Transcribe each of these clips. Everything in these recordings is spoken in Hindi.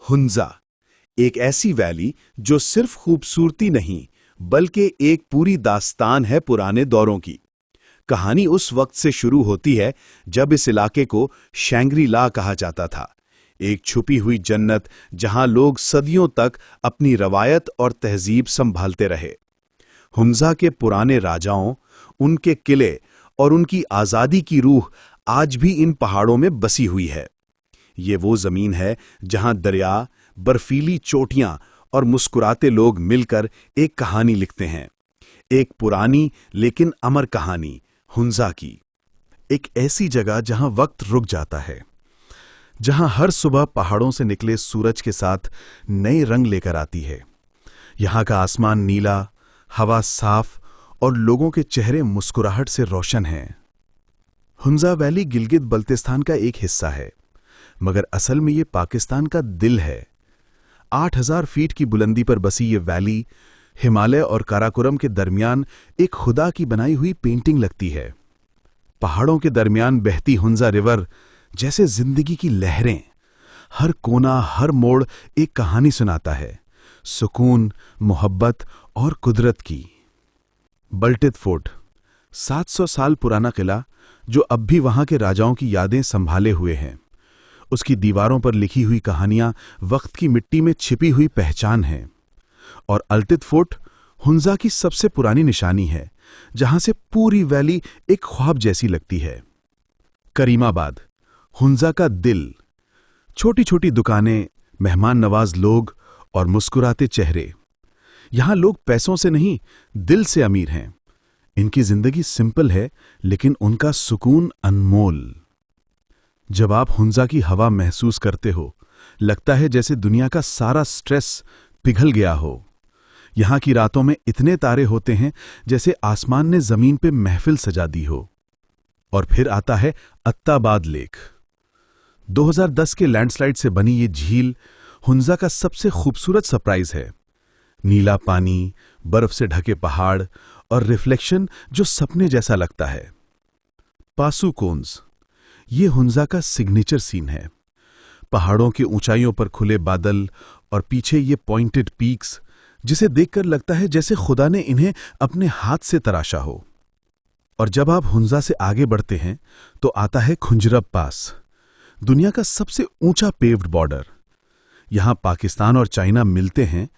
हुंजा, एक ऐसी वैली जो सिर्फ खूबसूरती नहीं बल्कि एक पूरी दास्तान है पुराने दौरों की। कहानी उस वक्त से शुरू होती है जब इस इलाके को शैंग्री-ला कहा जाता था, एक छुपी हुई जन्नत जहां लोग सदियों तक अपनी रवायत और तहजीब संभालते रहे। हुंजा के पुराने राजाओं, उनके किले और उनकी आज़ादी की रूह आज भी इन पहाड़ों में बसी हुई है। ये वो जमीन है जहां दरिया, बर्फीली चोटियां और मुस्कुराते लोग मिलकर एक कहानी लिखते हैं, एक पुरानी लेकिन अमर कहानी हुंजा की। एक ऐसी जगह जहां वक्त रुक जाता है, जहां हर सुबह पहाड़ों से निकले सूरज के साथ नए रंग लेकर आती है। यहां का आसमान नीला, हवा साफ और लोगों के चेहरे मुस्कुराहट से रोशन हैं। हुंजा वैली गिलगित बल्तिस्तान का एक हिस्सा है, मगर असल में ये पाकिस्तान का दिल है। 8000 फीट की बुलंदी पर बसी ये वैली हिमालय और काराकोरम के दरमियान एक खुदा की बनाई हुई पेंटिंग लगती है। पहाड़ों के दरमियान बहती हुंजा रिवर जैसे जिंदगी की लहरें, हर कोना हर मोड़ एक कहानी सुनाता है, सुकून, मोहब्बत और कुदरत की। बल्टित फोर्ट, 700 साल पुराना किला जो अब भी वहां के राजाओं की यादें संभाले हुए हैं। उसकी दीवारों पर लिखी हुई कहानियां वक्त की मिट्टी में छिपी हुई पहचान हैं। और अल्टित फोर्ट हुंजा की सबसे पुरानी निशानी है, जहां से पूरी वैली एक ख्वाब जैसी लगती है। करीमाबाद, हुंजा का दिल, छोटी छोटी दुकानें, मेहमान नवाज लोग और मुस्कुराते चेहरे। यहां लोग पैसों से नहीं, दिल से अमीर हैं। इनकी जिंदगी सिंपल है, लेकिन उनका सुकून अनमोल। जब आप हुंजा की हवा महसूस करते हो, लगता है जैसे दुनिया का सारा स्ट्रेस पिघल गया हो। यहां की रातों में इतने तारे होते हैं जैसे आसमान ने जमीन पे महफिल सजा दी हो। और फिर आता है अत्ताबाद लेक। 2010 के लैंडस्लाइड से बनी ये झील हुंजा का सबसे खूबसूरत सरप्राइज है। नीला पानी, बर्फ से ढके पहाड़ और रिफ्लेक्शन जो सपने जैसा लगता है। पासू कोन्स, ये हुंजा का सिग्नेचर सीन है। पहाड़ों की ऊंचाइयों पर खुले बादल और पीछे ये पॉइंटेड पीक्स, जिसे देखकर लगता है जैसे खुदा ने इन्हें अपने हाथ से तराशा हो। और जब आप हुंजा से आगे बढ़ते हैं तो आता है खुंजरब पास, दुनिया का सबसे ऊंचा पेव्ड बॉर्डर। यहां पाकिस्तान और चाइना मिलते हैं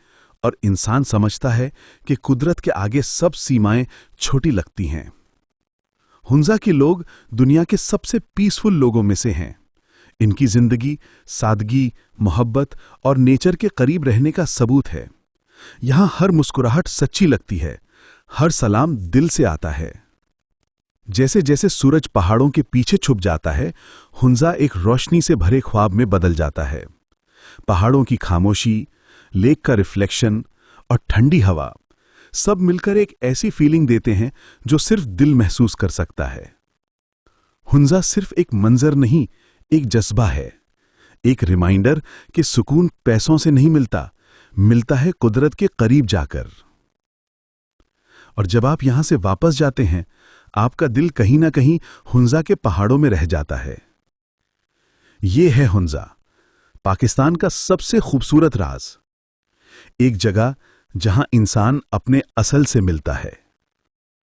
और इंसान समझता है कि कुदरत के आगे सब सीमाएं छोटी लगती हैं। हुंजा के लोग दुनिया के सबसे पीसफुल लोगों में से हैं। इनकी जिंदगी सादगी, मोहब्बत और नेचर के करीब रहने का सबूत है। यहां हर मुस्कुराहट सच्ची लगती है, हर सलाम दिल से आता है। जैसे जैसे सूरज पहाड़ों के पीछे छुप जाता है, हुंजा एक रोशनी से भरे ख्वाब में बदल जाता है। पहाड़ों की खामोशी, लेक का रिफ्लेक्शन और ठंडी हवा सब मिलकर एक ऐसी फीलिंग देते हैं जो सिर्फ दिल महसूस कर सकता है। हुंजा सिर्फ एक मंजर नहीं, एक जज्बा है, एक रिमाइंडर कि सुकून पैसों से नहीं मिलता, मिलता है कुदरत के करीब जाकर। और जब आप यहां से वापस जाते हैं, आपका दिल कहीं ना कहीं हुंजा के पहाड़ों में रह जाता है। ये है हुंजा, पाकिस्तान का सबसे खूबसूरत राज, एक जगह जहां इंसान अपने असल से मिलता है।